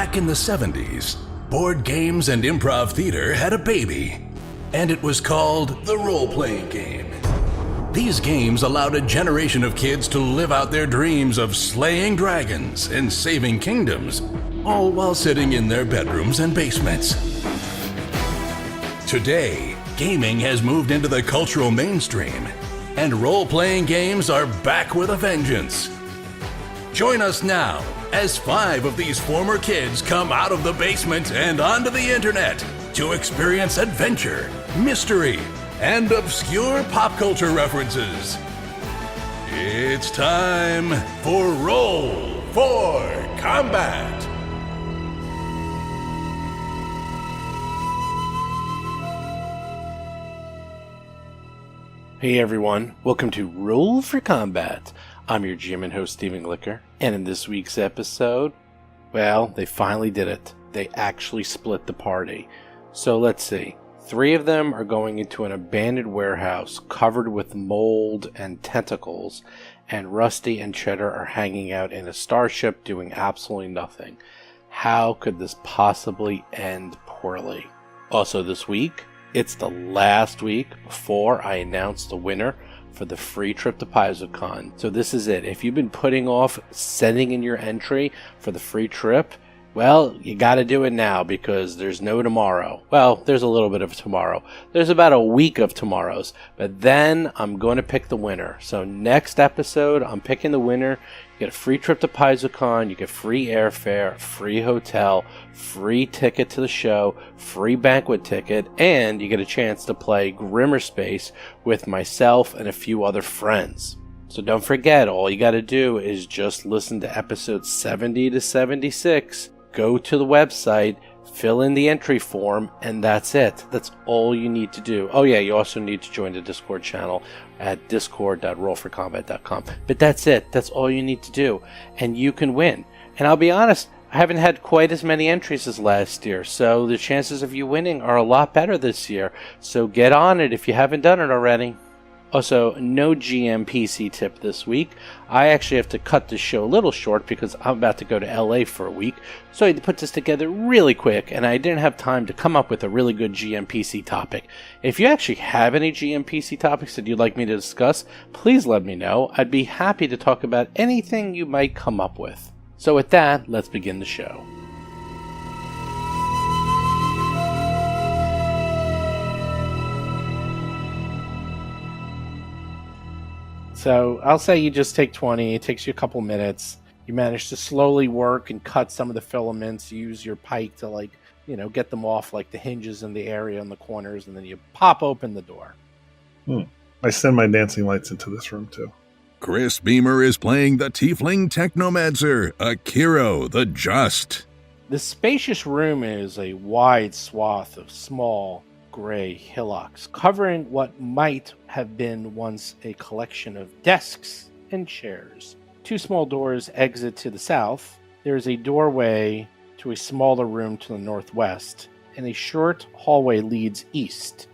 Back in the 70s, board games and improv theater had a baby, and it was called the role-playing game. These games allowed a generation of kids to live out their dreams of slaying dragons and saving kingdoms, all while sitting in their bedrooms and basements. Today, gaming has moved into the cultural mainstream, and role-playing games are back with a vengeance. Join us now as 5 of these former kids come out of the basement and onto the internet to experience adventure, mystery, and obscure pop culture references. It's time for Roll for Combat! Hey everyone, welcome to Roll for Combat. I'm your GM and host Stephen Glicker, and in this week's episode, well, they finally did it. They actually split the party. So let's see. 3 of them are going into an abandoned warehouse covered with mold and tentacles, and Rusty and Cheddar are hanging out in a starship doing absolutely nothing. How could this possibly end poorly? Also this week, it's the last week before I announce the winner for the free trip to PaizoCon. So this is it. If you've been putting off sending in your entry for the free trip, well, you got to do it now because there's no tomorrow. Well, there's a little bit of tomorrow. There's about a week of tomorrows, but then I'm going to pick the winner. So next episode, I'm picking the winner. You get a free trip to PaizoCon, you get free airfare, free hotel, free ticket to the show, free banquet ticket, and you get a chance to play Grimmerspace with myself and a few other friends. So don't forget, all you got to do is just listen to episodes 70 to 76. Go to the website, fill in the entry form, and that's it. That's all you need to do. Oh yeah, you also need to join the Discord channel at discord.rollforcombat.com. But that's it. That's all you need to do. And you can win. And I'll be honest, I haven't had quite as many entries as last year, so the chances of you winning are a lot better this year. So get on it if you haven't done it already. Also, no GM PC tip this week. I actually have to cut this show a little short because I'm about to go to LA for a week. So I had to put this together really quick, and I didn't have time to come up with a really good GM PC topic. If you actually have any GM PC topics that you'd like me to discuss, please let me know. I'd be happy to talk about anything you might come up with. So with that, let's begin the show. So I'll say you just take 20. It takes you a couple minutes. You manage to slowly work and cut some of the filaments. Use your pike to get them off like the hinges in the area on the corners, and then you pop open the door. I send my dancing lights into this room too. Chris Beamer is playing the Tiefling Technomancer, Akiro the Just. The spacious room is a wide swath of small gray hillocks, covering what might have been once a collection of desks and chairs. 2 small doors exit to the south. There is a doorway to a smaller room to the northwest, and a short hallway leads east.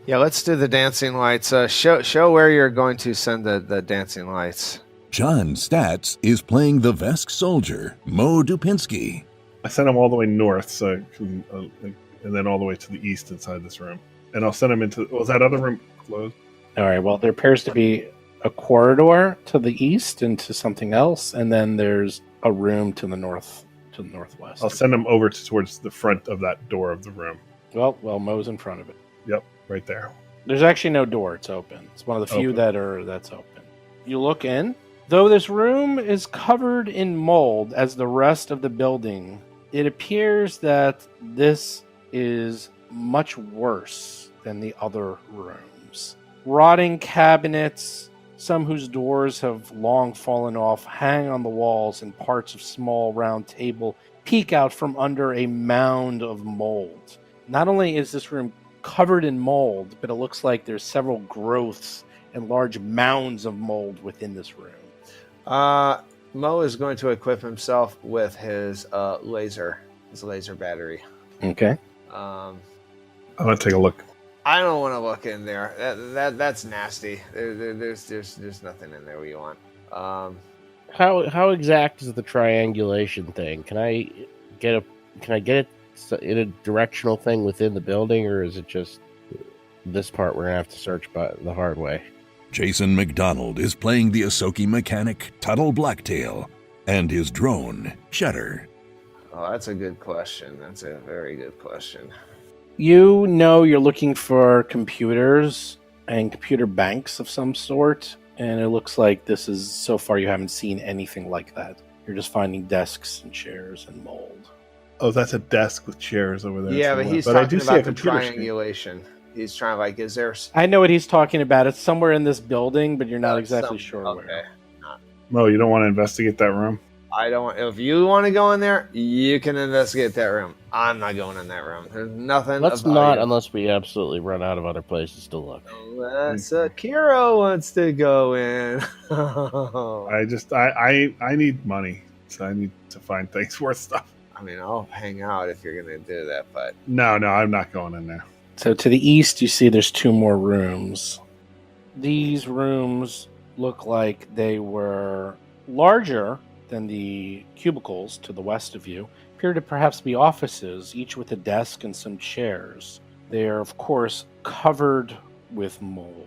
Yeah, let's do the dancing lights. Show where you're going to send the dancing lights. John Statz is playing the Vesk Soldier, Mo Dupinsky. I send them all the way north, and then all the way to the east inside this room. And I'll send them into... Was that other room closed? All right, well, there appears to be a corridor to the east into something else, and then there's a room to the northwest. I'll send them over towards the front of that door of the room. Well, Mo's in front of it. Yep, right there. There's actually no door. It's open. It's one of the few that's open. You look in. Though this room is covered in mold as the rest of the building, it appears that this is much worse than the other rooms. Rotting cabinets, some whose doors have long fallen off, hang on the walls, and parts of small round table peek out from under a mound of mold. Not only is this room covered in mold, but it looks like there's several growths and large mounds of mold within this room. Mo is going to equip himself with his laser battery. Okay. I'm gonna take a look. I don't want to look in there. That's nasty. There's nothing in there we want. How exact is the triangulation thing? Can I get a Can I get it in a directional thing within the building, or is it just this part we're gonna have to search by the hard way? Jason McDonald is playing the Ahsoki mechanic Tuttle Blacktail and his drone, Cheddar. Oh, that's a good question. That's a very good question. You know you're looking for computers and computer banks of some sort, and it looks like this is, so far you haven't seen anything like that. You're just finding desks and chairs and mold. Oh, that's a desk with chairs over there. Yeah, somewhere. but he's I talking do see a about the computer screen. triangulation. He's trying like, is there... I know what he's talking about. It's somewhere in this building, but you're not exactly sure okay. where. Mo, you don't want to investigate that room? I don't. If you want to go in there, you can investigate that room. I'm not going in that room. There's nothing. Let's about not, it. unless we absolutely run out of other places to look. Unless Kiro wants to go in. I need money, so I need to find things worth stuff. I mean, I'll hang out if you're going to do that, but No, I'm not going in there. So to the east, you see there's 2 more rooms. These rooms look like they were larger than the cubicles to the west of you. Appear to perhaps be offices, each with a desk and some chairs. They are, of course, covered with mold.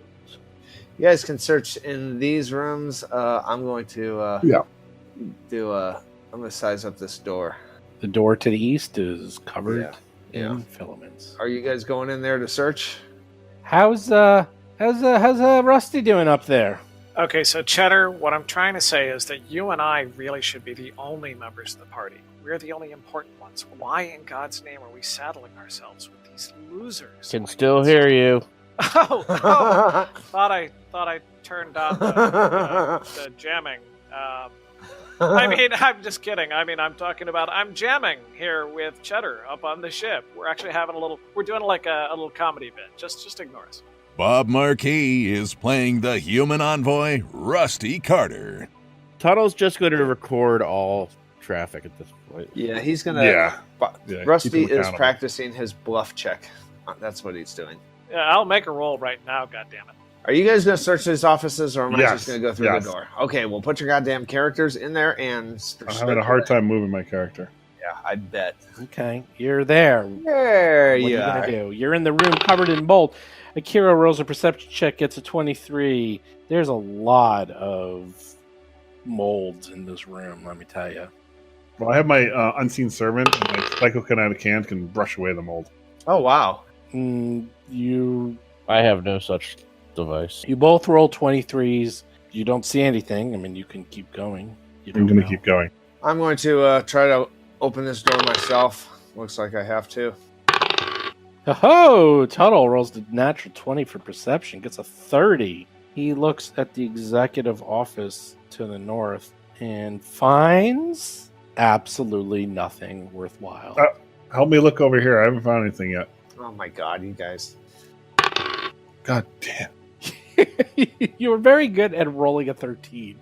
you guys can search in these rooms. I'm going to I'm going to size up this door. The door to the east is covered Yeah. in filaments. Are you guys going in there to search? How's Rusty doing up there? Okay, so Cheddar, what I'm trying to say is that you and I really should be the only members of the party. We're the only important ones. Why in God's name are we saddling ourselves with these losers? Can still hear you. Oh, thought I turned on the jamming. I mean, I'm just kidding. I mean, I'm talking about I'm jamming here with Cheddar up on the ship. We're actually having we're doing like a little comedy bit. Just ignore us. Bob Marquis is playing the human envoy, Rusty Carter. Tuttle's just going to record all traffic at this point. Yeah, he's going to... Yeah. Rusty keep him is accountable. practicing his bluff check. That's what he's doing. Yeah, I'll make a roll right now, goddammit. Are you guys going to search these offices, or am I Yes. just going to go through Yes. the door? Okay, well, put your goddamn characters in there and... I'm having a hard time moving my character. Yeah, I bet. Okay, you're there. There What are you you are. gonna do? You're in the room covered in mold. Akira rolls a perception check, gets a 23. There's a lot of molds in this room, let me tell you. Well, I have my unseen servant, and my psychokinetic hand can brush away the mold. Oh, wow. You I have no such device. both roll 23s. You don't see anything. I mean, you can keep going. You I'm don't going to know. keep going. I'm going to try to open this door myself. Looks like I have to. Oh, Tuttle rolls the natural 20 for perception, gets a 30. He looks at the executive office to the north and finds absolutely nothing worthwhile. Help me look over here. I haven't found anything yet. Oh, my God, you guys. God damn. You were very good at rolling a 13.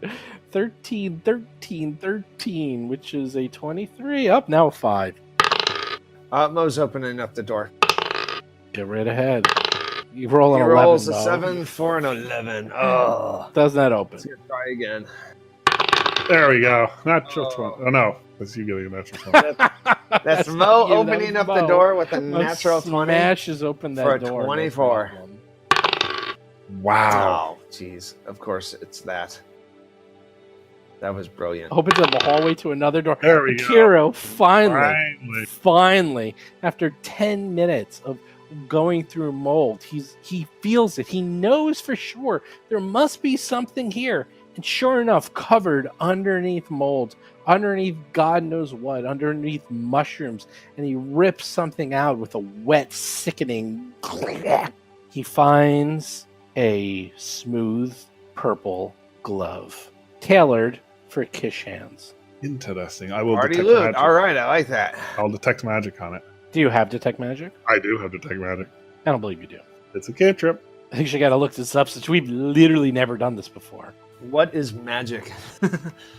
13, which is a 23. Up now a 5. Mo's opening up the door. Get right ahead. You roll an He 11. rolls a Mo. 7 for an 11. Oh. Does not open. Let's try again. There we go. Natural 20. Oh, no. That's you getting a natural 20. That's Mo not you, that opening was up the Mo. door with a Mo natural 20. smashes open that for a door. 24. No problem. Wow. Oh, jeez. Of course, it's that. That was brilliant. Opens up a hallway to another door. There we go. Akira, Finally. finally, after 10 minutes of going through mold, he feels it. He knows for sure there must be something here. And sure enough, covered underneath mold, underneath God knows what, underneath mushrooms, and he rips something out with a wet, sickening. He finds a smooth purple glove, tailored for kish hands. Interesting. I will Party detect loot. magic. All right, I like that. I'll detect magic on it. Do you have detect magic? I do have detect magic. I don't believe you do. It's a cantrip. I think you got to look this up since we've literally never done this before. What is magic?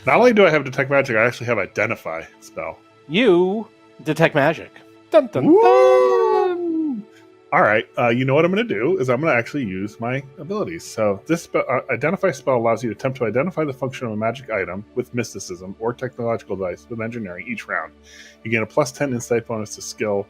Not only do I have detect magic, I actually have identify spell. You detect magic. Dun, dun, Woo! dun. All right, you know what I'm going to do is I'm going to actually use my abilities. So this identify spell allows you to attempt to identify the function of a magic item with mysticism or technological device with engineering each round. You gain a +10 insight bonus to skill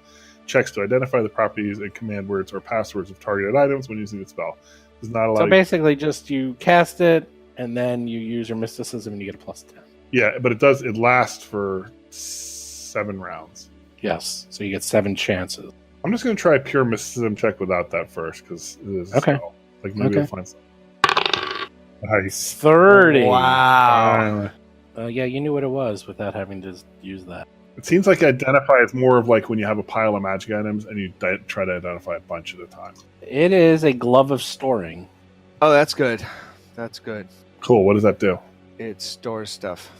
checks to identify the properties and command words or passwords of targeted items when using the spell. Does not allow. So basically, just you cast it and then you use your mysticism and you get a +10. Yeah, but it lasts for 7 rounds. Yes, so you get 7 chances. I'm just going to try a pure mysticism check without that first, because it is Okay. spell. Like maybe I'll find something. Nice. 30. Wow. Yeah, you knew what it was without having to use that. It seems like identify is more of like when you have a pile of magic items and you try to identify a bunch at a time. It is a glove of storing. Oh, that's good. That's good. Cool. What does that do? It stores stuff.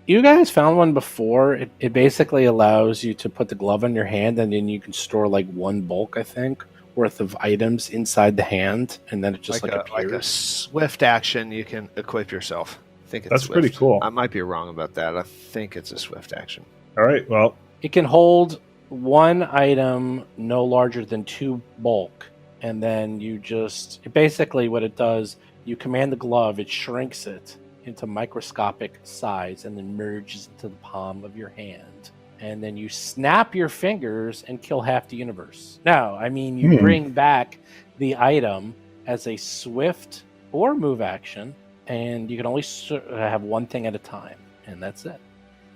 You guys found one before. It basically allows you to put the glove on your hand, and then you can store like 1 bulk, I think, worth of items inside the hand, and then it just like appears. a swift action, you can equip yourself. I think it's That's swift. pretty cool. I might be wrong about that. I think it's a swift action. All right. Well, It can hold 1 item no larger than 2 bulk, and then you just basically what it does. You command the glove, it shrinks it into microscopic size and then merges into the palm of your hand. And then you snap your fingers and kill half the universe. No, I mean, you bring back the item as a swift or move action, and you can only have 1 thing at a time, and that's it.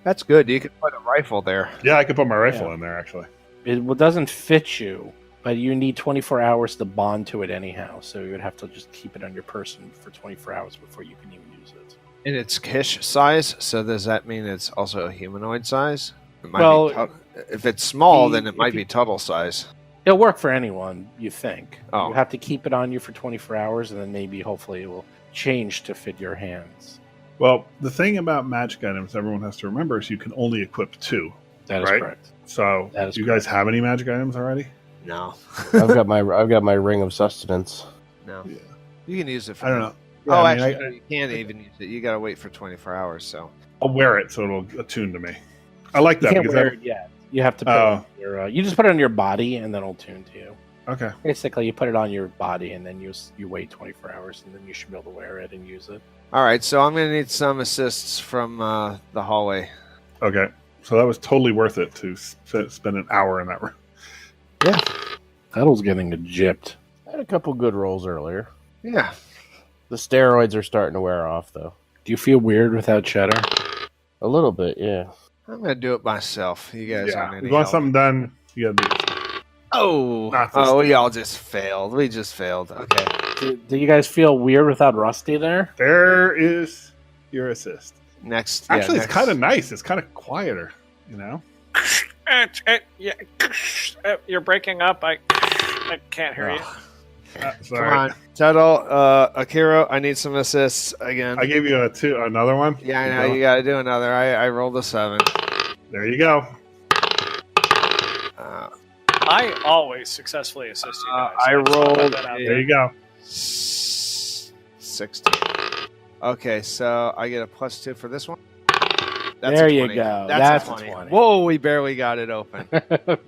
That's good. You can put a rifle there. yeah, I could put my rifle Yeah. in there, actually. It doesn't fit you, but you need 24 hours to bond to it anyhow, so you would have to just keep it on your person for 24 hours before you can even use it. And it's Kish size, so does that mean it's also a humanoid size? It might Well, be if it's small, then it might if be you- Tuttle size. It'll work for anyone, you think. Oh. You have to keep it on you for 24 hours, and then maybe, hopefully, it will change to fit your hands. Well, the thing about magic items everyone has to remember is you can only equip 2. That is Right. correct. So, That is do you guys have any magic items already? No. I've got my ring of sustenance. No. Yeah. You can use it for I don't know. Oh, I mean, actually, you can't even use it. You got to wait for 24 hours, so. I'll wear it so it'll attune to me. I like You that can't because wear it yet. You have to put it on your, you just put it on your body, and then it'll tune to you. okay. Basically, you put it on your body, and then you wait 24 hours, and then you should be able to wear it and use it. All right, so I'm going to need some assists from the hallway. Okay. So that was totally worth it to spend an hour in that room. Yeah. Tuttle's getting gypped. I had a couple good rolls earlier. Yeah. The steroids are starting to wear off, though. Do you feel weird without Cheddar? A little bit, yeah. I'm going to do it myself. You guys aren't Yeah. any You want help. something done, you gotta do it. Oh, Not this we all just failed. We just failed. Okay. Do you guys feel weird without Rusty there? There is your assist. Next. Actually, yeah, it's kind of nice. It's kind of quieter, you know? Yeah, you're breaking up. I can't hear you. Come Sorry. on. Tuttle, Akira, I need some assists again. I gave you another one. Yeah, I know. You got to do another. I rolled a 7. There you go. I always successfully assist you guys. I just wanna put rolled that out a- There you go. 16. Okay, so I get a +2 for this one. There a you 20. go. That's, That's a a 20. 20. Whoa, we barely got it open.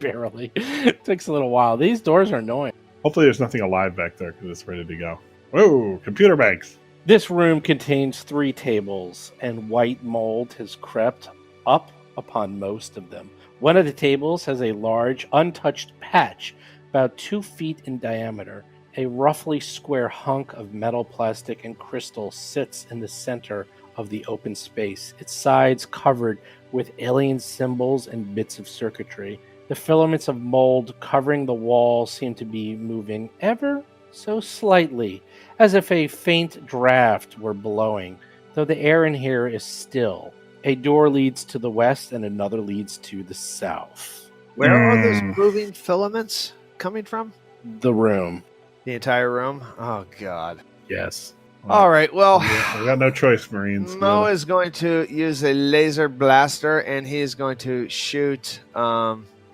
Barely. It takes a little while. These doors are annoying. Hopefully there's nothing alive back there because it's ready to go. Whoa, computer banks. This room contains 3 tables, and white mold has crept up upon most of them. One of the tables has a large, untouched patch, about 2 feet in diameter. A roughly square hunk of metal, plastic, and crystal sits in the center of the open space, its sides covered with alien symbols and bits of circuitry. The filaments of mold covering the wall seem to be moving ever so slightly, as if a faint draft were blowing, though the air in here is still. A door leads to the west and another leads to the south. Where are those moving filaments coming from? The room. The entire room? Oh, God. Yes. All right, well, We got no choice, Marines. Mo is going to use a laser blaster, and he is going to shoot.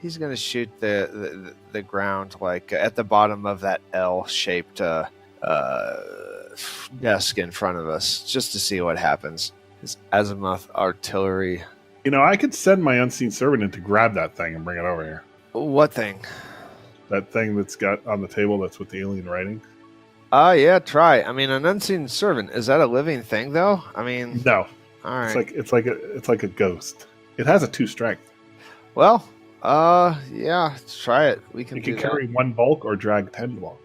He's going to shoot the ground like at the bottom of that L-shaped desk in front of us, just to see what happens. His azimuth artillery. You know, I could send my unseen servant in to grab that thing and bring it over here. What thing? That thing that's got on the table that's with the alien writing? Yeah, try. I mean, an unseen servant, is that a living thing though? I mean, No. all right. It's like a ghost. It has a 2 strength. Well, yeah, let's try it. We can It do can that. carry 1 bulk or drag 10 bulk.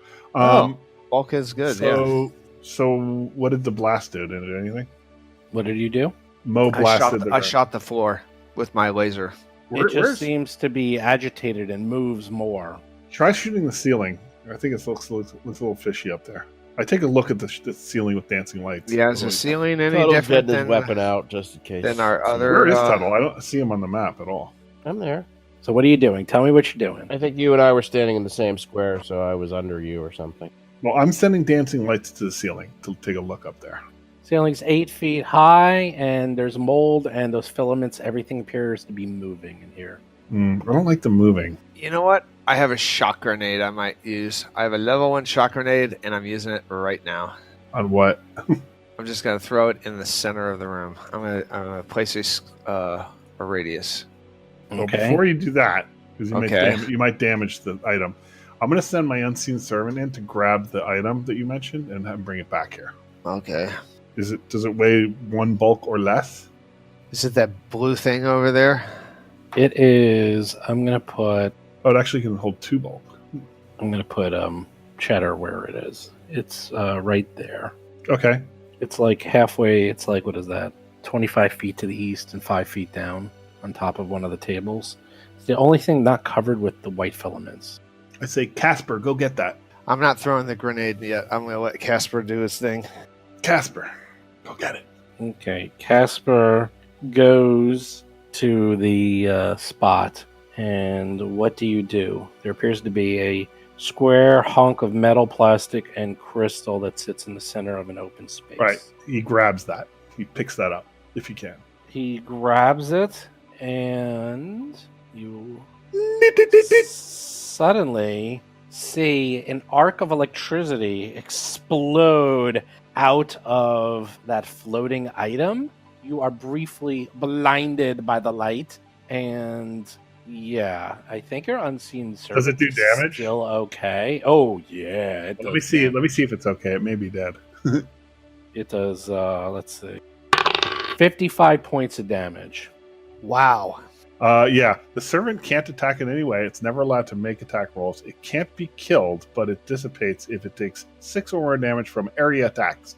Bulk is good, yeah. So what did the blast do? Did it do anything? What did you do? Mo blasted I shot the floor with my laser. It just seems to be agitated and moves more. Try shooting the ceiling. I think it looks a little fishy up there. I take a look at the ceiling with dancing lights. Yeah, is the ceiling any Tuttle's different getting his than, weapon out just in case. than our other? Where is Tuttle? I don't see him on the map at all. I'm there. So what are you doing? Tell me what you're doing. I think you and I were standing in the same square, so I was under you or something. Well, I'm sending dancing lights to the ceiling to take a look up there. Ceiling's 8 feet high, and there's mold, and those filaments, everything appears to be moving in here. I don't like the moving. You know what? I have a shock grenade I might use. I have a level 1 shock grenade, and I'm using it right now. On what? I'm just gonna throw it in the center of the room. I'm gonna place a radius. Well, Okay. before you do that, because Okay. you might damage the item, I'm going to send my unseen servant in to grab the item that you mentioned and have him bring it back here. Okay. Does it weigh 1 bulk or less? Is it that blue thing over there? It is. I'm gonna put. Oh, it actually can hold 2 bulk. I'm gonna put cheddar where it is. It's right there. Okay. It's like halfway. It's like, what is that? 25 feet to the east and 5 feet down on top of one of the tables. It's the only thing not covered with the white filaments. I say, Casper, go get that. I'm not throwing the grenade yet. I'm gonna let Casper do his thing. Casper, go get it. Okay, Casper goes to the spot, and what do you do? There appears to be a square hunk of metal, plastic, and crystal that sits in the center of an open space. Right. He grabs that. He picks that up, if he can. He grabs it, and you suddenly see an arc of electricity explode out of that floating item. You are briefly blinded by the light, and yeah, I think your unseen servant Does it do is damage? Still okay. Oh yeah, it Let me does see. damage. Let me see if it's okay. It may be dead. It does. Let's see, 55 points of damage. Wow. Yeah, the servant can't attack in any way. It's never allowed to make attack rolls. It can't be killed, but it dissipates if it takes 6 or more damage from area attacks.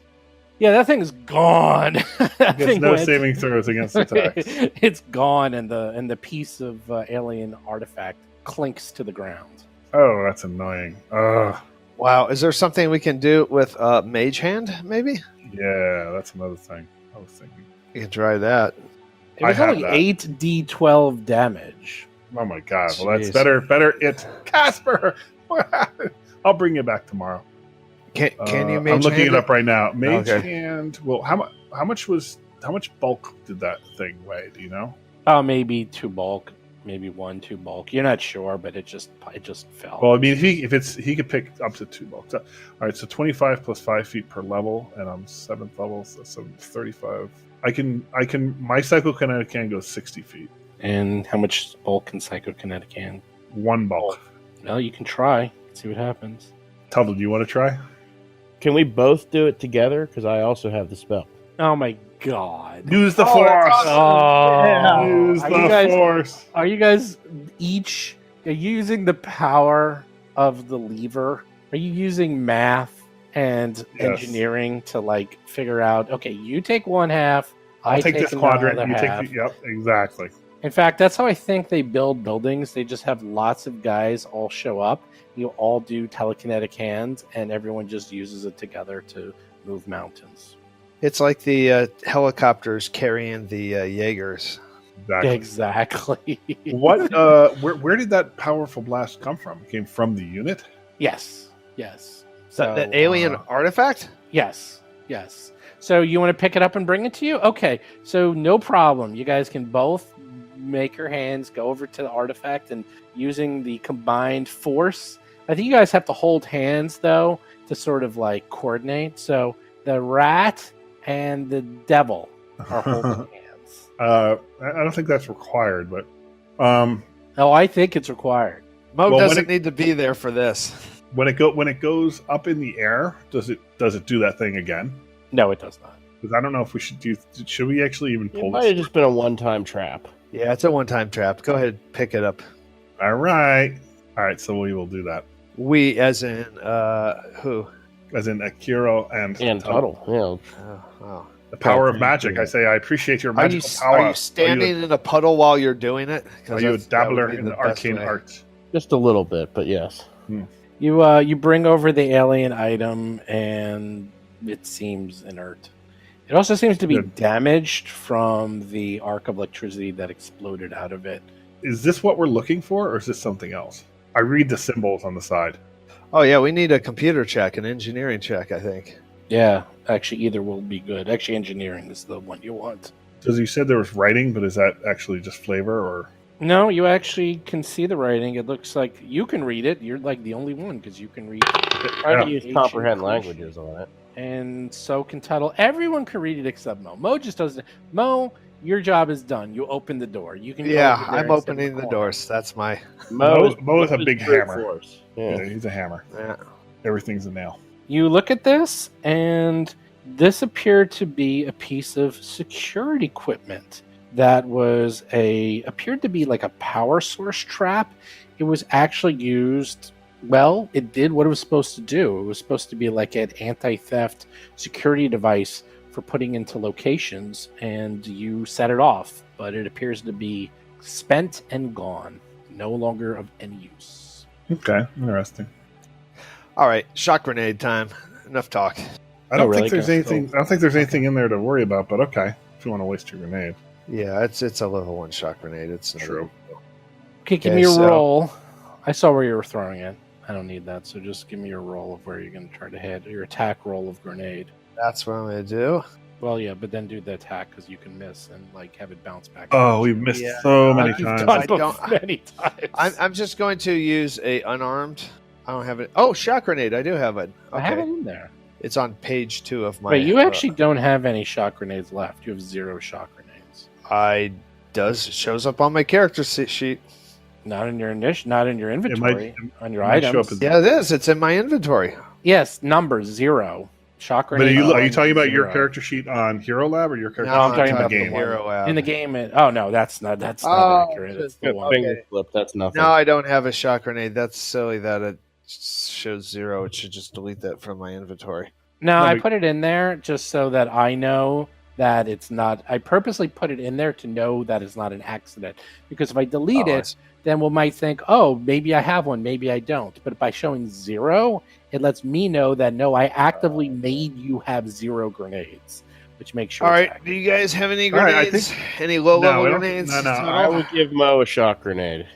Yeah, that thing's gone. That It gets no saving throws against attacks. It's gone, and the piece of alien artifact clinks to the ground. Oh, that's annoying. Wow. Is there something we can do with Mage Hand, maybe? Yeah, that's another thing I was thinking. You can try that. It was I have only that. 8d12 damage. Oh my god. Well, that's Jeez. better. It's Casper. What happened? I'll bring you back tomorrow. Can you Mage I'm looking Hand it up right now. Mage Okay. Hand. Well, how much bulk did that thing weigh? Do you know? Oh, maybe 2 bulk, maybe 2 bulk. You're not sure, but it just fell. Well, I mean, he could pick up to 2 bulk. So, all right, so 25 plus 5 feet per level, and I'm 7th level, so 35. I can. My psychokinetic can go 60 feet. And how much bulk can Psychokinetic can? 1 bulk. Well, you can try. See what happens. Tuttle, do you want to try? Can we both do it together? Because I also have the spell. Oh my god. Use the Oh, force. that's Oh, Use are the you guys force. Are you guys each using the power of the lever? Are you using math and Yes. engineering to like figure out? Okay, you take 1/2. I'll take this quadrant. another You take half. the, yep, exactly. In fact, that's how I think they build buildings. They just have lots of guys all show up. You all do telekinetic hands, and everyone just uses it together to move mountains. It's like the helicopters carrying the Jaegers. Exactly. Exactly. What? Where did that powerful blast come from? It came from the unit. Yes. So The alien artifact? Yes. So you want to pick it up and bring it to you? Okay. So no problem. You guys can both make your hands go over to the artifact, and using the combined force. I think you guys have to hold hands though to sort of like coordinate. So the rat and the devil are holding hands. I don't think that's required, but Oh, I think it's required. Mo Well, when doesn't it- need to be there for this. When it goes up in the air, does it do that thing again? No, it does not. Because I don't know if we should do. Should we actually even It pull might have this? just been a one-time trap. Yeah, it's a one-time trap. Go ahead, pick it up. All right. So we will do that. We, as in who? As in Akiro and Tuttle. Yeah. Oh, wow. The power of Yeah. magic. I say I appreciate your Are you, magical power. are you standing in a puddle while you're doing it? 'Cause Are you a that's- that would dabbler be in the the best arcane way. arts? Just a little bit, but yes. You bring over the alien item, and it seems inert. It also seems to be Good. damaged from the arc of electricity that exploded out of it. Is this what we're looking for, or is this something else? I read the symbols on the side. Oh yeah, we need a computer check, an engineering check, I think. Yeah, actually, either will be good. Actually, engineering is the one you want. Because you said there was writing, but is that actually just flavor, or No, you actually can see the writing. It looks like you can read it. You're like the only one because you can read it. Try Yeah. to use Ancient comprehend Christian. languages on it. And so can Tuttle. Everyone can read it except Mo. Mo just doesn't. Mo, your job is done. You open the door. You can. go Yeah, over there I'm and sit in opening the corner. doors. That's my. Mo is a big brute hammer. force. Yeah. Yeah, he's a hammer. Yeah. Everything's a nail. You look at this, and this appeared to be a piece of security equipment that appeared to be like a power source trap. It was actually used. Well, it did what it was supposed to do. It was supposed to be like an anti-theft security device for putting into locations, and you set it off. But it appears to be spent and gone, no longer of any use. Okay, interesting. All right, shock grenade time. Enough talk. I don't really? think there's Okay. anything. I don't think there's anything in there to worry about. But okay, if you want to waste your grenade, Yeah, it's a level 1 shock grenade. It's no true. Okay, give Okay, me your so- roll. I saw where you were throwing it. I don't need that, so just give me your roll of where you're going to try to hit. Your attack roll of grenade. That's what I'm gonna do. Well, yeah, but then do the attack because you can miss and like have it bounce back. Oh, we've missed Yeah. so many Like you've times. done I don't- many times. I'm just going to use a unarmed. I don't have it. Oh, shock grenade. I do have it. I have it Okay, in there. it's on page 2 of my. Wait, you actually don't have any shot grenades left. You have 0 shot grenades. It shows up on my character sheet. Not in your not in your inventory. On your it might show items. up as- Yeah, it is. It's in my inventory. Yes, number 0. Shot But grenades. are you talking about your 0. character sheet on Hero Lab or your character No, sheet I'm talking in about the the game? one. Hero Lab. In the game, oh no, that's not Oh, accurate. It's just the Good one. finger flip. That's nothing. No, I don't have a shock grenade. That's silly that it shows 0. It should just delete that from my inventory. No, No, I but- put it in there just so that I know that it's not. I purposely put it in there to know that it's not an accident. Because if I delete Oh, I it, see. then we might think, oh, maybe I have one, maybe I don't. But by showing 0, it lets me know that no, I actively made you have 0 grenades, which makes sure. All it's right. accurate. Do you guys have any All right, I grenades? Any low No, level I don't- grenades? no, I would give Mo a shock grenade.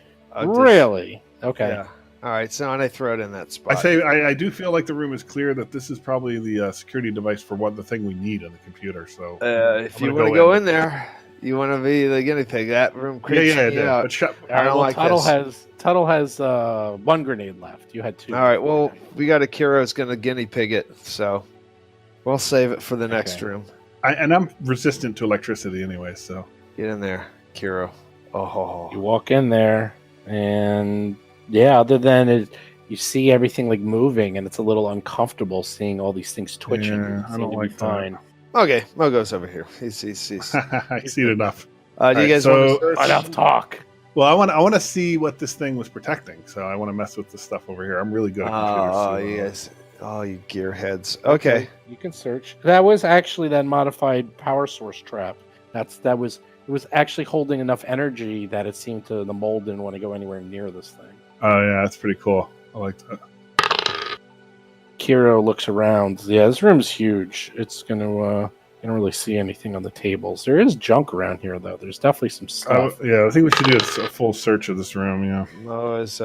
Really? Okay. Yeah. All right. So and I throw it in that spot. I say I do feel like the room is clear that this is probably the security device for the thing we need on the computer. So If I'm you gonna want to go go in. in there, you want to be the guinea pig. That room yeah, creeps yeah, me yeah. out. But shut. All right, I don't well, like this. Tuttle has 1 grenade left. You had 2. All right. Well, we got a Kiro's going to guinea pig it, so we'll save it for the next Okay. room. I'm resistant to electricity anyway, so Get in there, Kiro. Oh, You walk in there, and yeah, other than it, you see everything like moving, and it's a little uncomfortable seeing all these things twitching. Yeah, and I seem don't to be like that. fine. okay. Mo goes over here. He's. I see it enough. Do you Alright, guys so- want to search? Enough talk. Well, I want to see what this thing was protecting, so I want to mess with this stuff over here. I'm really good at computers. Oh, so, you guys. Oh, you gearheads. Okay. You can search. That was actually that modified power source trap. It was actually holding enough energy that it seemed to the mold didn't want to go anywhere near this thing. Oh yeah, that's pretty cool. I like that. Kiro looks around. Yeah, this room's huge. It's gonna you don't really see anything on the tables. There is junk around here though. There's definitely some stuff. Yeah, I think we should do a full search of this room. Yeah. Mo is.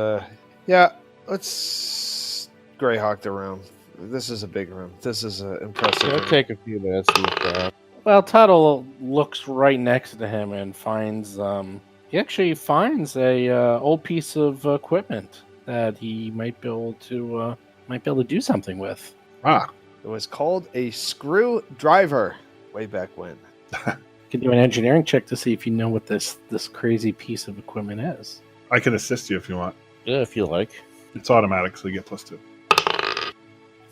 Yeah. Let's Greyhawk the room. This is a big room. This is an impressive. It'll room. take a few minutes to look around. Well, Tuttle looks right next to him and finds he actually finds a old piece of equipment that he might be able to do something with. Ah, It was called a screwdriver way back when. You can do an engineering check to see if you know what this crazy piece of equipment is. I can assist you if you want. Yeah, if you like. It's automatic, so you get +2.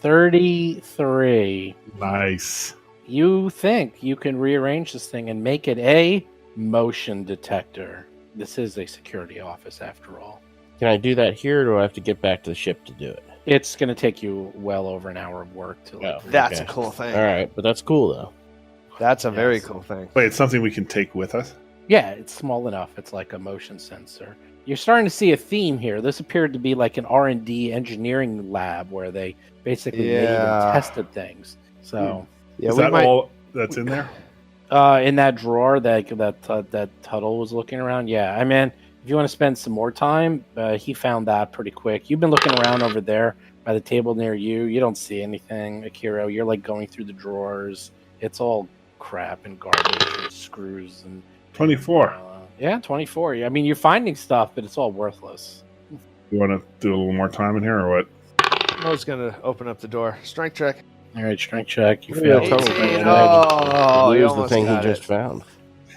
33. Nice. You think you can rearrange this thing and make it a motion detector. This is a security office after all. Can I do that here, or do I have to get back to the ship to do it? It's going to take you well over an hour of work to Oh. That's Okay. a cool thing. All right, but that's cool though. That's a very Yes. cool thing. Wait, it's something we can take with us? Yeah, it's small enough. It's like a motion sensor. You're starting to see a theme here. This appeared to be like an R&D engineering lab where they basically made Yeah. and tested things. So Yeah, Is we that might. all that's in there? in that drawer that Tuttle was looking around, yeah. I mean, if you want to spend some more time, he found that pretty quick. You've been looking around over there by the table near you. You don't see anything, Akira. You're like going through the drawers. It's all crap and garbage and screws and 24. yeah, 24. I mean, you're finding stuff, but it's all worthless. You want to do a little more time in here, or what? Mo's gonna open up the door. Strength check. All right, strength check. You Yeah, failed. totally. 18. Oh, Oh, you lose the almost thing he got just it. found.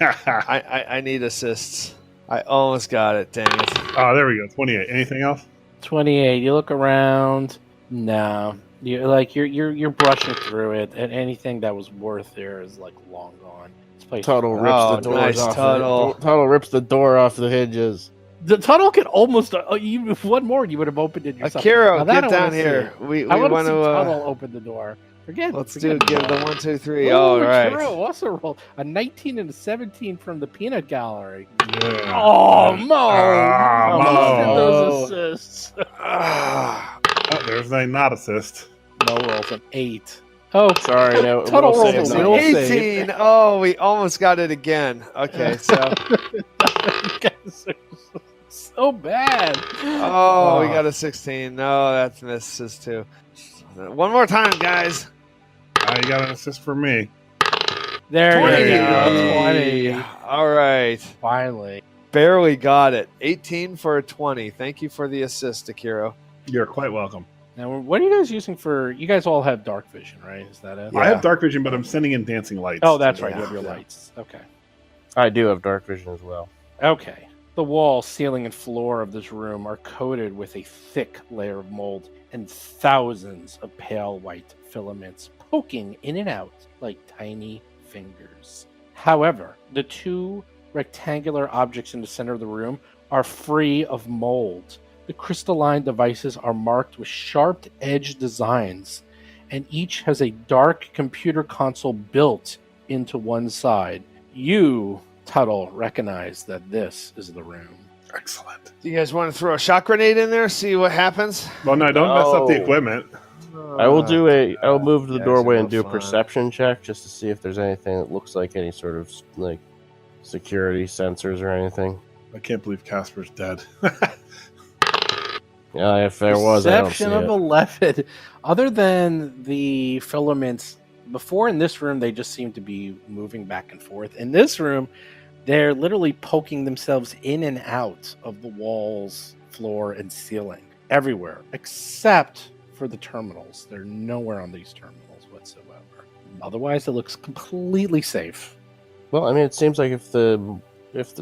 I need assists. I almost got it. Dang it. Oh, there we go. 28. Anything else? 28. You look around. No, you're brushing through it, and anything that was worth there is like long gone. This place. Tuttle rips Oh, the doors nice, off. Tuttle. Tuttle rips the door off the hinges. The tunnel could almost. If one more, you would have opened it yourself. Akira, Now that get I down wanna here. see. We I want want to see to. Tuttle open the door. Let's forget give that. the 1, 2, 3. Ooh, All Akira right. also rolled a 19 and a 17 from the peanut gallery. Yeah. Oh, Mo! Ah, Mo, Mo. look at those assists. Ah, Oh, there's a not assist. Mo rolls an 8. Oh, Sorry, no. Tuttle we'll rolled save a that. will 18. Oh, we almost got it again. Okay, so. you guys are so bad. Oh, we got a 16. No, that's misses too. One more time, guys. You got an assist for me. There 20. you go. 20. All right. Finally. Barely got it. 18 for a 20. Thank you for the assist, Akira. You're quite welcome. Now, what are you guys using for? You guys all have dark vision, right? Is that it? I have dark vision, but I'm sending in dancing lights. Oh, that's right. Yeah. You have your lights. Okay. I do have dark vision as well. Okay. The wall, ceiling, and floor of this room are coated with a thick layer of mold and thousands of pale white filaments poking in and out like tiny fingers. However, the two rectangular objects in the center of the room are free of mold. The crystalline devices are marked with sharp edge designs, and each has a dark computer console built into one side. You, Tuttle, recognize that this is the room. Excellent. Do you guys want to throw a shock grenade in there? See what happens? Well, no, don't mess up the No. equipment. I will do I will move to the Yeah, doorway it's and do a no fun. perception check just to see if there's anything that looks like any sort of like security sensors or anything. I can't believe Casper's dead. Yeah, if there was, I don't see Perception of it. 11. Other than the filaments, before in this room, they just seem to be moving back and forth. In this room, they're literally poking themselves in and out of the walls, floor, and ceiling. Everywhere, except for the terminals. They're nowhere on these terminals whatsoever. Otherwise, it looks completely safe. Well, I mean, it seems like if the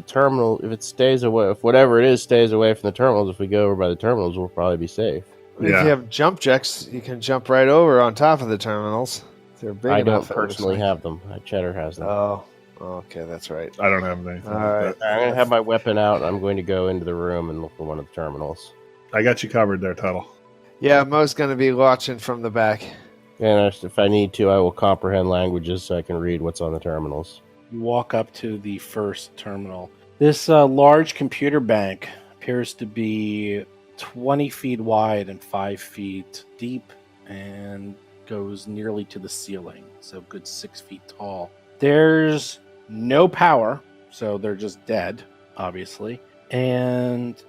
terminal, if it stays away, if whatever it is stays away from the terminals, if we go over by the terminals, we'll probably be safe. If Yeah. you have jump jacks, you can jump right over on top of the terminals. They're big I enough. don't it looks personally like. have them. Cheddar has them. Oh, okay, that's right. I don't have anything. All like right. that. I'm going to have my weapon out, and I'm going to go into the room and look for one of the terminals. I got you covered there, Tuttle. Yeah, Mo's going to be watching from the back. And if I need to, I will comprehend languages so I can read what's on the terminals. You walk up to the first terminal. This large computer bank appears to be 20 feet wide and 5 feet deep and goes nearly to the ceiling, so a good 6 feet tall. There's no power, so they're just dead, obviously. And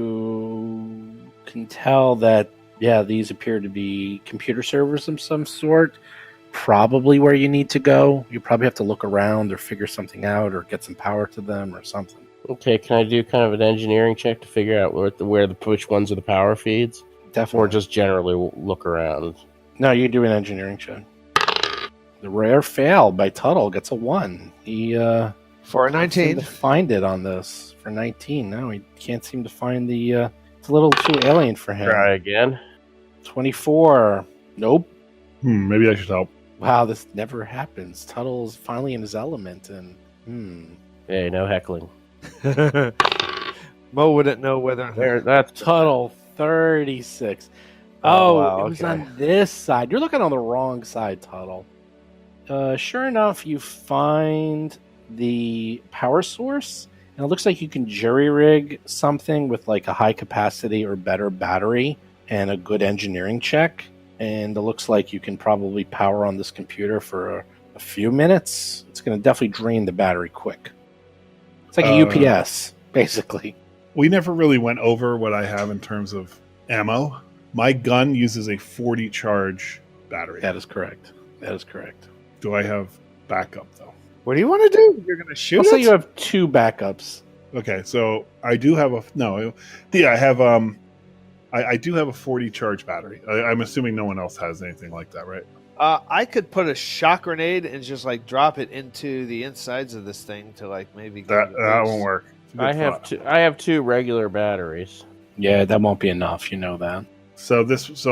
you can tell that, yeah, these appear to be computer servers of some sort. Probably where you need to go. You probably have to look around or figure something out or get some power to them or something. Okay, can I do kind of an engineering check to figure out which ones are the power feeds? Definitely. Or just generally look around? No, you do an engineering check. The rare fail by Tuttle gets a 1. He For a can't seem 19. to find it on this for 19. No, he can't seem to find the It's a little too alien for him. Try again. 24. Nope. Maybe I should help. Wow, this never happens. Tuttle's finally in his element, and Hey, no heckling. Mo wouldn't know whether. There, that's Tuttle 36. Oh, Oh, wow, it was okay. on this side. You're looking on the wrong side, Tuttle. Sure enough, you find the power source, and it looks like you can jury rig something with like a high capacity or better battery and a good engineering check. And it looks like you can probably power on this computer for a few minutes. It's going to definitely drain the battery quick. It's like a UPS, basically. We never really went over what I have in terms of ammo. My gun uses a 40 charge battery. That is correct. That is correct. Do I have backup though? What do you want to do? You're going to shoot Also, it? you have 2 backups. Okay, so I do have I have I do have a 40 charge battery. I'm assuming no one else has anything like that, right? I could put a shock grenade and just like drop it into the insides of this thing to like maybe. give That it a that boost. won't work. It's a good I have thought. two. I have 2 regular batteries. Yeah, that won't be enough. You know that. So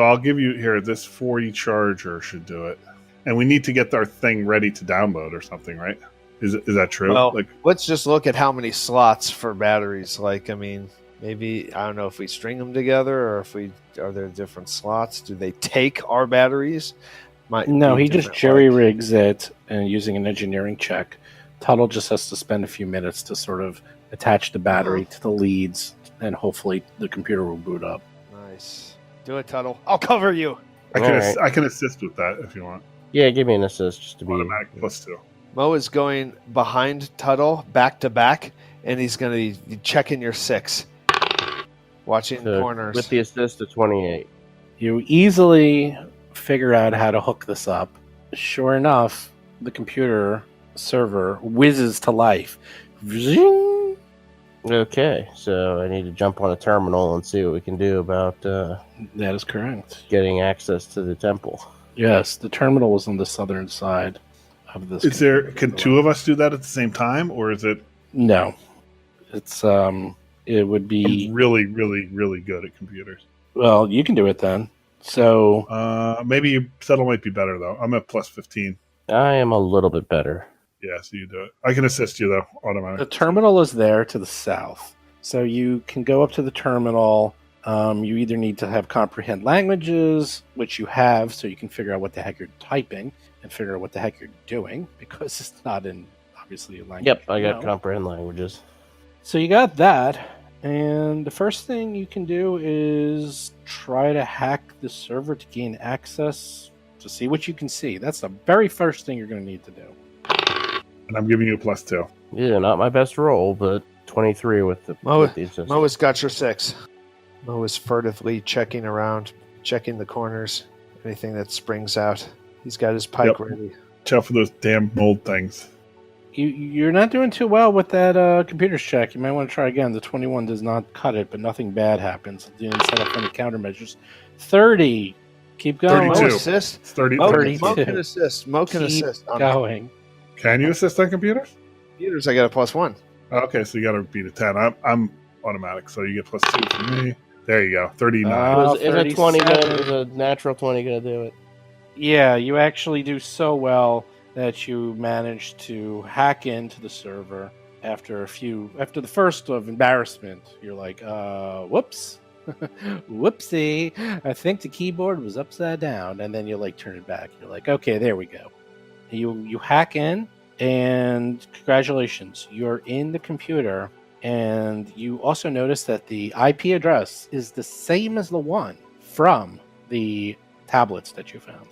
I'll give you here. This 40 charger should do it, and we need to get our thing ready to download or something, right? Is that true? Well, Like, let's just look at how many slots for batteries. Like, I mean, maybe I don't know if we string them together or if are there different slots. Do they take our batteries? Might No, be he just different, jury like- rigs it and using an engineering check. Tuttle just has to spend a few minutes to sort of attach the battery to the leads, and hopefully the computer will boot up. Nice. Do it, Tuttle. I'll cover you. Alright. I can assist with that if you want. Yeah, give me an assist just to be Automatic +2. Mo is going behind Tuttle, back to back, and he's going to be checking your 6. Watching So, corners. with the assist of 28. You easily figure out how to hook this up. Sure enough, the computer server whizzes to life. Zing! Okay, so I need to jump on a terminal and see what we can do about That is correct. getting access to the temple. Yes, the terminal is on the southern side of this. Is there? computer. Can 2 of us do that at the same time, or is it? No. It's it would I'm be really, really, really good at computers. well, you can do it then. So Maybe Settle might be better though. I'm at +15. I am a little bit better. Yeah, so you do it. I can assist you though, the automatic. terminal is there to the south. So you can go up to the terminal. You either need to have comprehend languages, which you have, so you can figure out what the heck you're typing and figure out what the heck you're doing, because it's not in obviously a language. Yep, I got No. comprehend languages. So you got that, and the first thing you can do is try to hack the server to gain access to see what you can see. That's the very first thing you're going to need to do. And I'm giving you a +2. Yeah, not my best roll, but 23 with the Mo, with the assist. Mo has got your 6. Mo is furtively checking around, checking the corners, anything that springs out. He's got his pike Yep. ready. Watch out for those damn mold things. You're not doing too well with that computer's check. You might want to try again. The 21 does not cut it, but nothing bad happens. You didn't set up any countermeasures. 30. Keep going. 32. Mo assist. It's 30. Mo, 32. Mo can assist. Mo can Keep assist. On going. Can you assist on computers? computers, I got a +1. Okay, so you got to beat a 10. I'm automatic, so you get +2 from me. There you go. 39. Is a 20 37. gonna, is a natural 20 gonna do it? Yeah, you actually do so well that you manage to hack into the server after the first of embarrassment. You're like, whoops. Whoopsie. I think the keyboard was upside down, and then you like turn it back. You're like, okay, there we go. You hack in, and congratulations, you're in the computer, and you also notice that the IP address is the same as the one from the tablets that you found.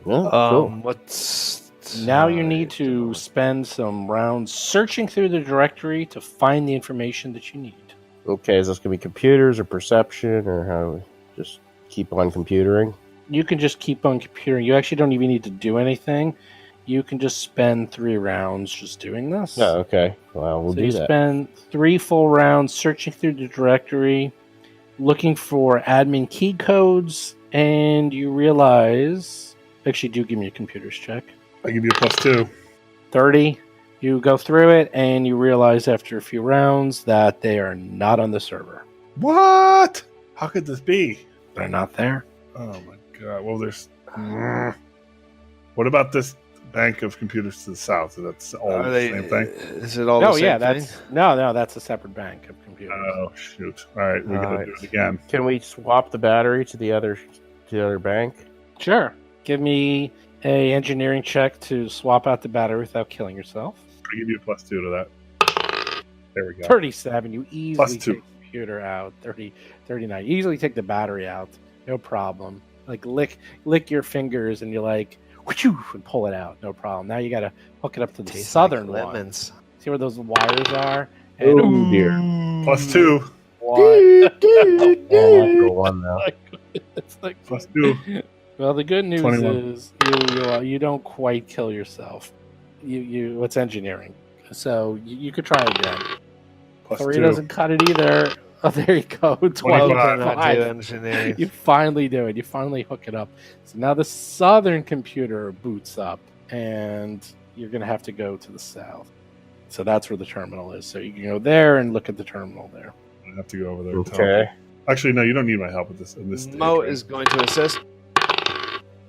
Yeah, cool. What's Now you need to spend some rounds searching through the directory to find the information that you need. Okay, is this gonna be computers or perception or how do we just keep on computering? You can just keep on computering. You actually don't even need to do anything. You can just spend 3 rounds just doing this. Oh, okay. Well, we'll So do you that. spend 3 full rounds searching through the directory, looking for admin key codes, and you realize... Actually, do give me a computer's check. I give you a +2. 30. You go through it, and you realize after a few rounds that they are not on the server. What? How could this be? They're not there. Oh my god. Well, there's. What about this bank of computers to the south? Is that all Are the they? same thing? Is it all No, the same yeah, thing? that's no, that's a separate bank of computers. Oh shoot! All right, we gotta Alright. do it again. Can we swap the battery to the other bank? Sure. Give me a engineering check to swap out the battery without killing yourself. I give you a +2 to that. There we go. 37. You easily +2. take the computer out. 30, 39. You easily take the battery out. No problem. Like lick your fingers and you're like, whoosh, and pull it out. No problem. Now you got to hook it up to the Tastes southern like one. lemons. See where those wires are? And Oh dear. +2. what? Go one now. It's like, +2. well, the good news 21. is you don't quite kill yourself. You it's engineering, so you could try again. Three +2. doesn't cut it either. Oh, there you go. 25. Cannot do 25. engineering. You finally do it. You finally hook it up. So now the southern computer boots up, and you're going to have to go to the south. So that's where the terminal is. So you can go there and look at the terminal there. I have to go over there. and tell Okay. them. Actually, no, you don't need my help with this. In this stage, Mo right? is going to assist.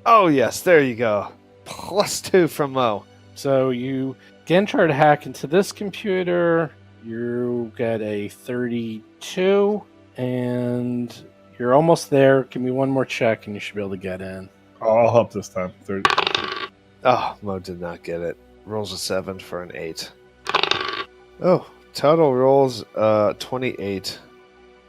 Oh yes, there you go. +2 from Mo. So you again try to hack into this computer. You get a 32, and you're almost there. Give me one more check, and you should be able to get in. I'll help this time. 30. Oh, Mo did not get it. Rolls a 7 for an 8. Oh, total rolls 28.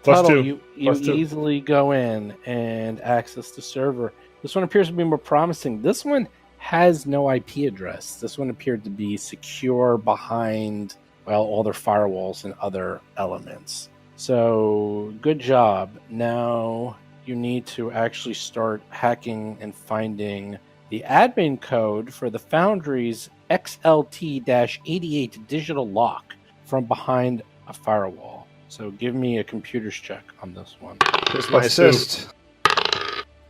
Tuttle, +2. you +2. easily go in and access the server. This one appears to be more promising. This one has no IP address. This one appeared to be secure behind, well, all their firewalls and other elements. So, good job. Now you need to actually start hacking and finding the admin code for the Foundry's XLT-88 digital lock from behind a firewall. So give me a computer's check on this one. Here's my +2. assist.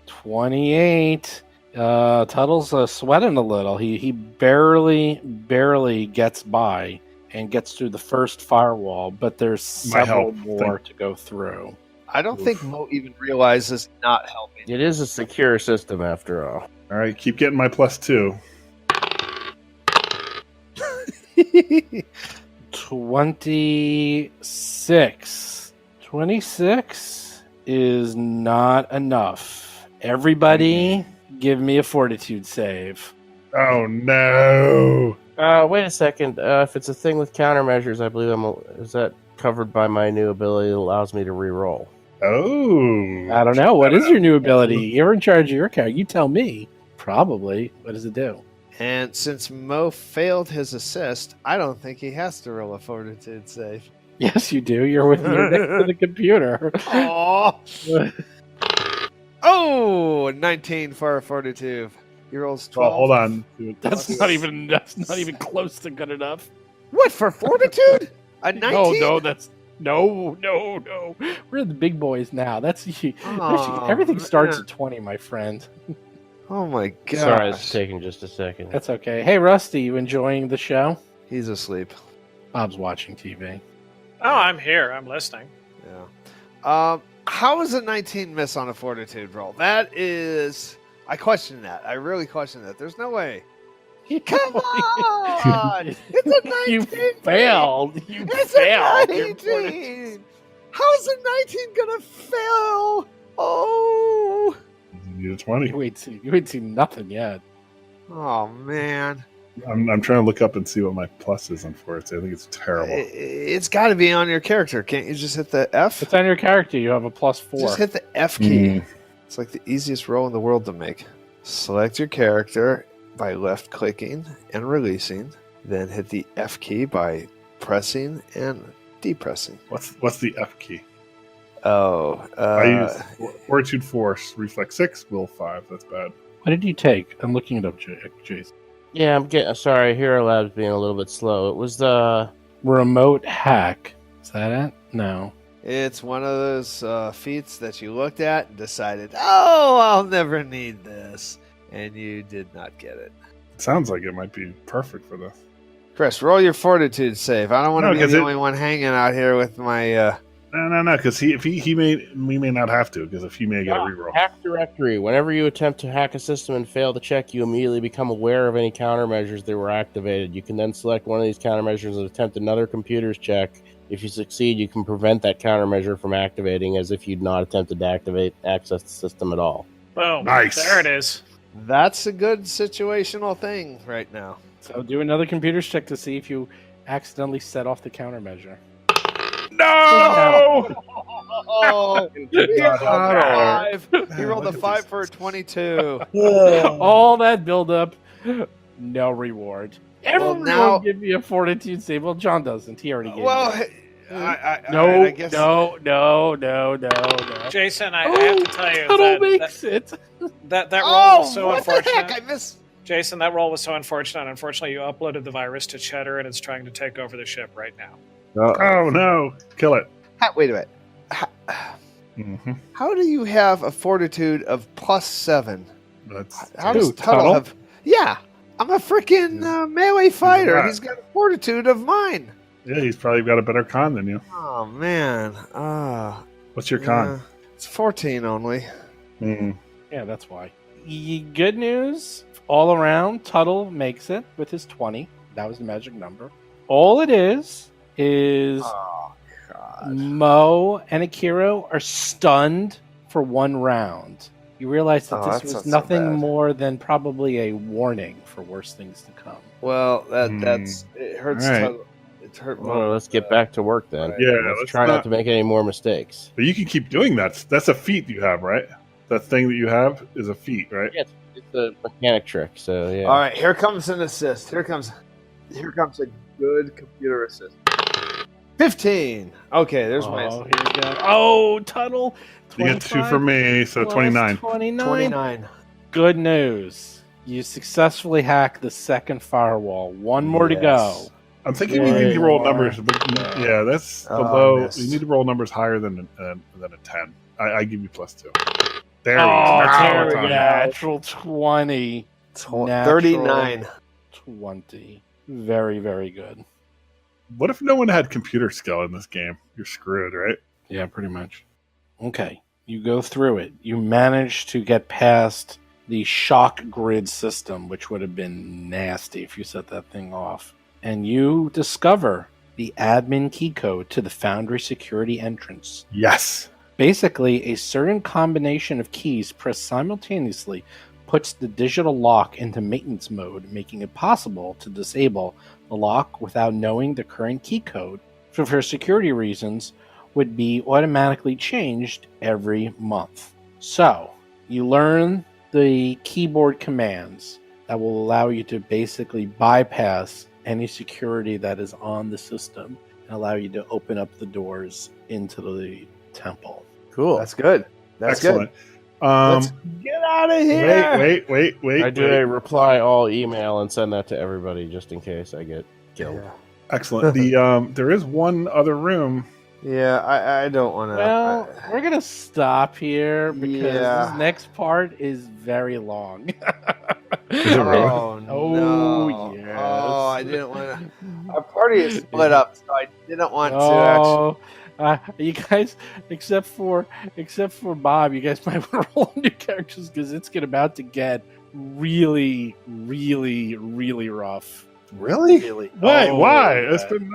28. Tuttle's sweating a little. He barely gets by and gets through the first firewall, but there's My several help. more to go through. I don't think Mo even realizes not helping. It is a secure system after all. All right, keep getting my +2. 26. 26 is not enough. Everybody, give me a fortitude save. Oh no! Wait a second. If it's a thing with countermeasures, I believe is that covered by my new ability that allows me to re-roll. Oh, I don't know. What is your new ability? You're in charge of your character. You tell me. Probably. What does it do? And since Mo failed his assist, I don't think he has to roll a fortitude save. Yes, you do. You're next to the computer. Oh, 19 for a fortitude. He rolls 12. well, hold on. That's not even close to good enough. What, for fortitude? A 19? No, that's no. We're the big boys now. That's everything starts at 20, my friend. Oh my god. Sorry, it's taking just a second. That's okay. Hey, Rusty, you enjoying the show? He's asleep. Bob's watching TV. Oh, I'm here. I'm listening. Yeah. How is a 19 miss on a fortitude roll? That is... I question that. I really question that. There's no way. Come on! It's a 19! You failed. You It's failed. a Your 19! How's a 19 gonna fail? Oh! You need a 20. You ain't seen nothing yet. Oh, man. I'm trying to look up and see what my plus is on fortitude. I think it's terrible. It's got to be on your character. Can't you just hit the F? It's on your character. You have a +4. Just hit the F key. It's like the easiest roll in the world to make. Select your character by left clicking and releasing. Then hit the F key by pressing and depressing. What's the F key? Oh, I use fortitude force, reflex 6, will 5. That's bad. What did you take? I'm looking it up, Jason. Yeah, I'm getting sorry. Hero Lab's being a little bit slow. It was the Remote hack. Is that it? No. it's one of those feats that you looked at and decided, oh, I'll never need this. And you did not get it. It sounds like it might be perfect for this. Chris, roll your fortitude save. I don't want to No, be 'cause the it- only one hanging out here with my No, because we may not have to, because if he may get a reroll. Hack directory. Whenever you attempt to hack a system and fail the check, you immediately become aware of any countermeasures that were activated. You can then select one of these countermeasures and attempt another computer's check. If you succeed, you can prevent that countermeasure from activating as if you'd not attempted to access the system at all. Boom. Nice. There it is. That's a good situational thing right now. So do another computer's check to see if you accidentally set off the countermeasure. No! Oh, he rolled a God. 5. He rolled a 5 for a 22. All that buildup, no reward. Everyone now- give me a fortitude save. Well, John doesn't. He already gave Well, me. I guess No. Jason, I have to tell you Tuttle that makes it. that roll Oh, was so what the unfortunate. heck? I missed. Jason, that roll was so unfortunate. Unfortunately, you uploaded the virus to Cheddar, and it's trying to take over the ship right now. Oh, no. Kill it. Wait a minute. Mm-hmm. How do you have a fortitude of +7? That's How does Who, Tuttle Tuttle? have? Yeah, I'm a freaking melee fighter. rat. He's got a fortitude of mine. yeah. He's probably got a better con than you. Oh man. What's your con? Yeah. It's 14 only. Mm. Yeah, that's why. Good news all around. Tuttle makes it with his 20. That was the magic number. All it is Oh God. Mo and Akiro are stunned for one round. You realize that Oh, this that's was not so nothing bad. more than probably a warning for worse things to come. Well, that's it hurts. All right. Tuttle. It hurt. Well, let's get back to work then. Yeah, Let's let's try not not- to make any more mistakes. But you can keep doing that. That's a feat you have, right? That thing that you have is a feat, right? Yeah, it's a mechanic trick, so yeah. All right, here comes an assist. Here comes a good computer assist. 15. Okay, there's my Oh, assist. here we go. Oh, Tuttle. You get 2 25 from me, so plus 29. 29. Good news. You successfully hacked the second firewall. One more to go. Yes. I'm thinking we need to roll numbers, but yeah, that's Oh, I below. missed. We need to roll numbers higher than a 10. I give you +2. There Oh, we go. there we Now go. it's on. Natural 20. Natural 39. 20. Very, very good. What if no one had computer skill in this game? You're screwed, right? Yeah, pretty much. Okay. You go through it. You manage to get past the shock grid system, which would have been nasty if you set that thing off. And you discover the admin key code to the Foundry security entrance. Yes. Basically, a certain combination of keys pressed simultaneously puts the digital lock into maintenance mode, making it possible to disable the lock without knowing the current key code. So for security reasons, would be automatically changed every month. So you learn the keyboard commands that will allow you to basically bypass any security that is on the system and allow you to open up the doors into the temple. Cool. That's good. That's Excellent. Let's get out of here. Wait. I do a reply all email and send that to everybody just in case I get killed. Excellent. The there is one other room. Yeah, I don't want to. Well, we're going to stop here because Yeah. this next part is very long. Is it really? Oh, Oh, no. yes. Oh, I didn't want to. Our party is split up, so I didn't want to actually. You guys, except for Bob, you guys might want to roll new characters because it's about to get really, really, really rough. Really? Really? Why? Oh, Why? yeah. There's been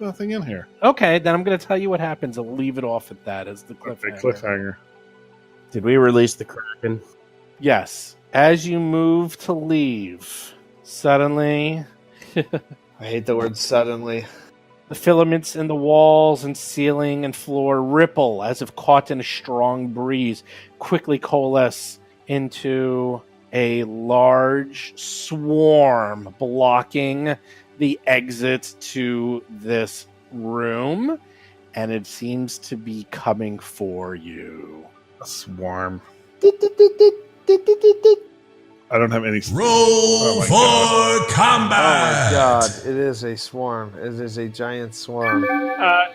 nothing in here. Okay, then I'm going to tell you what happens. I'll leave it off at that as the Okay, cliffhanger. cliffhanger. Did we release the Kraken? Yes. As you move to leave, suddenly I hate the word suddenly. the filaments in the walls and ceiling and floor ripple as if caught in a strong breeze, quickly coalesce into a large swarm blocking the exit to this room, and it seems to be coming for you. A swarm. I don't have any. Roll Oh my for Oh combat. my god, it is a swarm. It is a giant swarm.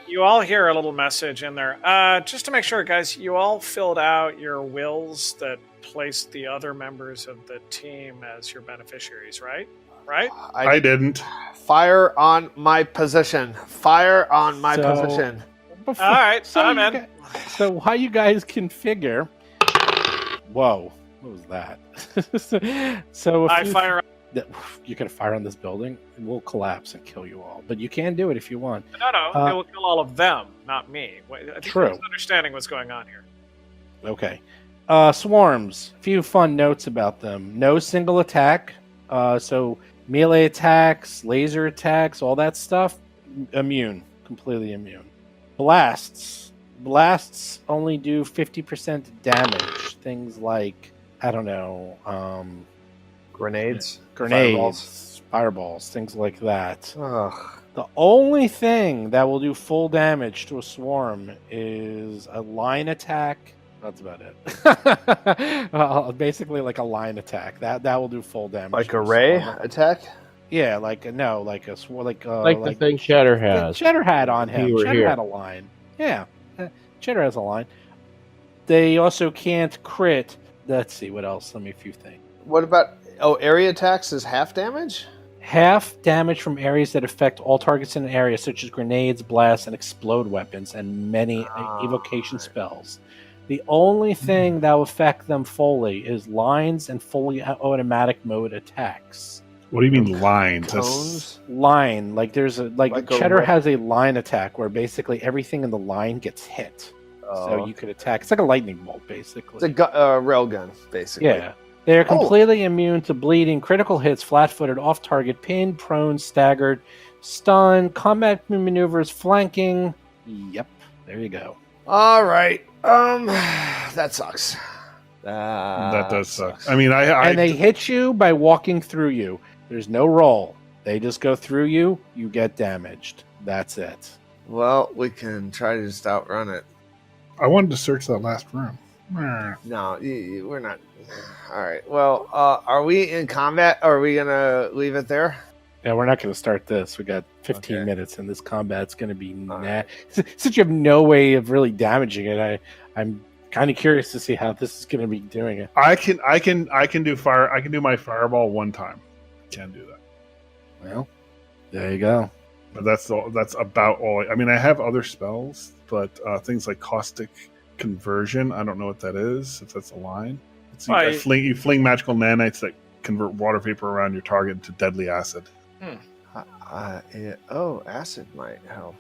You all hear a little message in there. Just to make sure, guys, you all filled out your wills that placed the other members of the team as your beneficiaries, right? Right? I didn't. Fire on my position. Fire on my So- position. All right, I'm you in. so how you guys configure? Whoa, what was that? So if I fire. you're gonna fire on this building, it will collapse and kill you all. But you can do it if you want. No, it will kill all of them, not me. I think True. I was understanding what's going on here. Okay. Swarms. A few fun notes about them. No single attack. So melee attacks, laser attacks, all that stuff, immune. Completely immune. Blasts. Blasts only do 50% damage. Things like, I don't know, Grenades. fireballs, things like that. Ugh. The only thing that will do full damage to a swarm is a line attack. That's about it. Basically, like a line attack. That will do full damage. Like to a ray swarm. attack? Yeah, like a swarm, like the thing Cheddar has. Cheddar had on him. Cheddar had a line. Yeah, Cheddar has a line. They also can't crit. Let's see what else. Let me a few things. What about area attacks is half damage? Half damage from areas that affect all targets in an area, such as grenades, blasts, and explode weapons, and many evocation spells. The only thing that will affect them fully is lines and fully automatic mode attacks. What do you mean lines? Cones? Line, like there's Like a Cheddar has a line attack where basically everything in the line gets hit. Oh. So you could attack. It's like a lightning bolt, basically. It's a railgun, basically. Yeah. They are completely immune to bleeding, critical hits, flat-footed, off-target, pinned, prone, staggered, stun, combat maneuvers, flanking. Yep, there you go. All right. That sucks. That does suck. I mean, I And they hit you by walking through you. There's no roll. They just go through you. You get damaged. That's it. Well, we can try to just outrun it. I wanted to search that last room. No, we're not. All right. Well, are we in combat? Or are we gonna leave it there? Yeah, we're not going to start this. We got 15 Okay. minutes, and this combat's going to be right. since you have no way of really damaging it. I'm kind of curious to see how this is going to be doing it. I can do fire. I can do my fireball one time. Can do that. Well, there you go. But that's about all. I mean, I have other spells, but things like caustic conversion. I don't know what that is. If that's a line, you fling magical nanites that convert water vapor around your target into deadly acid. Acid might help.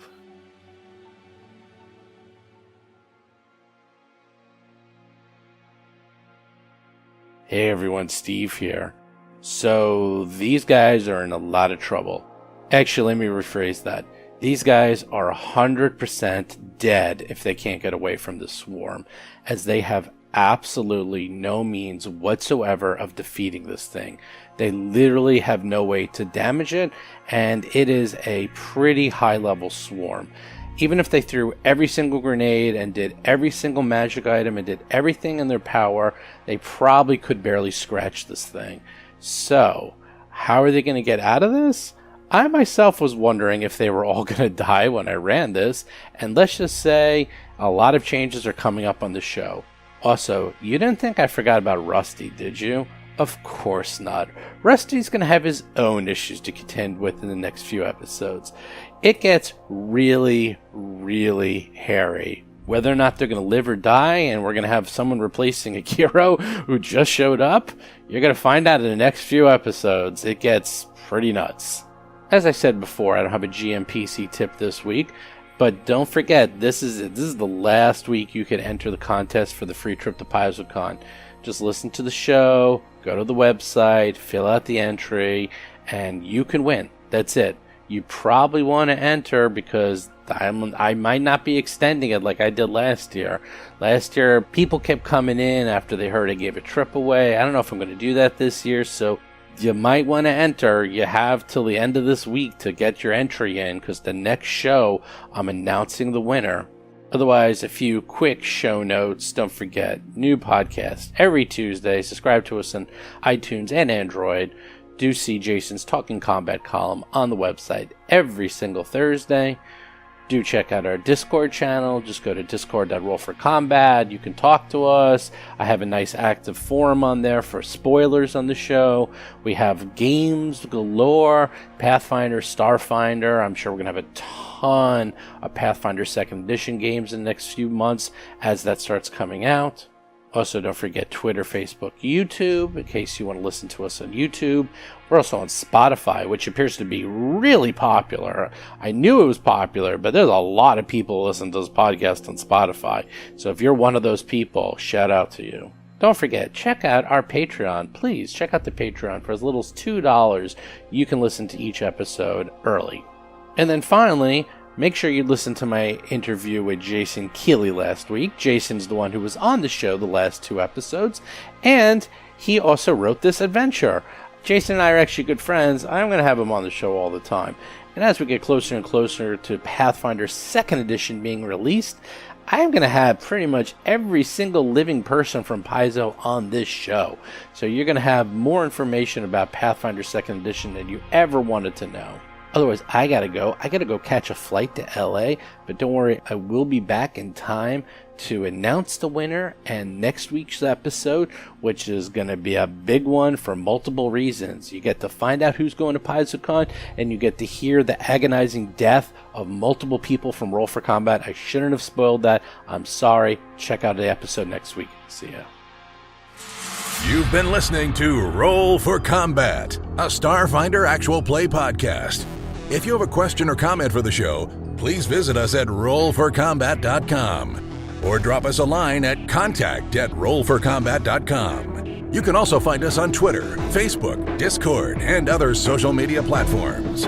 Hey everyone, Steve here. So these guys are in a lot of trouble. Actually, let me rephrase that. These guys are 100% dead if they can't get away from the swarm, as they have absolutely no means whatsoever of defeating this thing. They literally have no way to damage it, and it is a pretty high level swarm. Even if they threw every single grenade and did every single magic item and did everything in their power, they probably could barely scratch this thing. So, how are they going to get out of this? I myself was wondering if they were all going to die when I ran this, and let's just say a lot of changes are coming up on the show. Also, you didn't think I forgot about Rusty, did you? Of course not. Rusty's going to have his own issues to contend with in the next few episodes. It gets really, really hairy. Whether or not they're going to live or die, and we're going to have someone replacing Akiro who just showed up, you're going to find out in the next few episodes. It gets pretty nuts. As I said before, I don't have a GMPC tip this week, but don't forget, this is the last week you can enter the contest for the free trip to PaizoCon. Just listen to the show, go to the website, fill out the entry, and you can win. That's it. You probably want to enter because I might not be extending it like I did last year. Last year, people kept coming in after they heard I gave a trip away. I don't know if I'm going to do that this year, so you might want to enter. You have till the end of this week to get your entry in because the next show, I'm announcing the winner. Otherwise, a few quick show notes. Don't forget, new podcast every Tuesday. Subscribe to us on iTunes and Android. Do see Jason's Talking Combat column on the website every single Thursday. Do check out our Discord channel. Just go to discord.rollforcombat. You can talk to us. I have a nice active forum on there for spoilers on the show. We have games galore, Pathfinder, Starfinder. I'm sure we're going to have a ton of Pathfinder 2nd Edition games in the next few months as that starts coming out. Also, don't forget Twitter, Facebook, YouTube, in case you want to listen to us on YouTube. We're also on Spotify, which appears to be really popular. I knew it was popular, but there's a lot of people who listen to this podcast on Spotify. So if you're one of those people, shout out to you. Don't forget, check out our Patreon. Please, check out the Patreon. For as little as $2, you can listen to each episode early. And then finally, make sure you listen to my interview with Jason Keeley last week. Jason's the one who was on the show the last 2 episodes, and he also wrote this adventure. Jason and I are actually good friends. I'm going to have him on the show all the time. And as we get closer and closer to Pathfinder 2nd Edition being released, I'm going to have pretty much every single living person from Paizo on this show. So you're going to have more information about Pathfinder 2nd Edition than you ever wanted to know. Otherwise, I gotta go. I gotta go catch a flight to LA. But don't worry, I will be back in time to announce the winner and next week's episode, which is gonna be a big one for multiple reasons. You get to find out who's going to PaizoCon, and you get to hear the agonizing death of multiple people from Roll for Combat. I shouldn't have spoiled that. I'm sorry. Check out the episode next week. See ya. You've been listening to Roll for Combat, a Starfinder actual play podcast. If you have a question or comment for the show, please visit us at rollforcombat.com or drop us a line at contact@rollforcombat.com. You can also find us on Twitter, Facebook, Discord, and other social media platforms.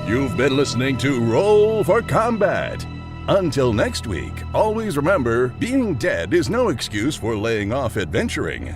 You've been listening to Roll for Combat. Until next week, always remember, being dead is no excuse for laying off adventuring.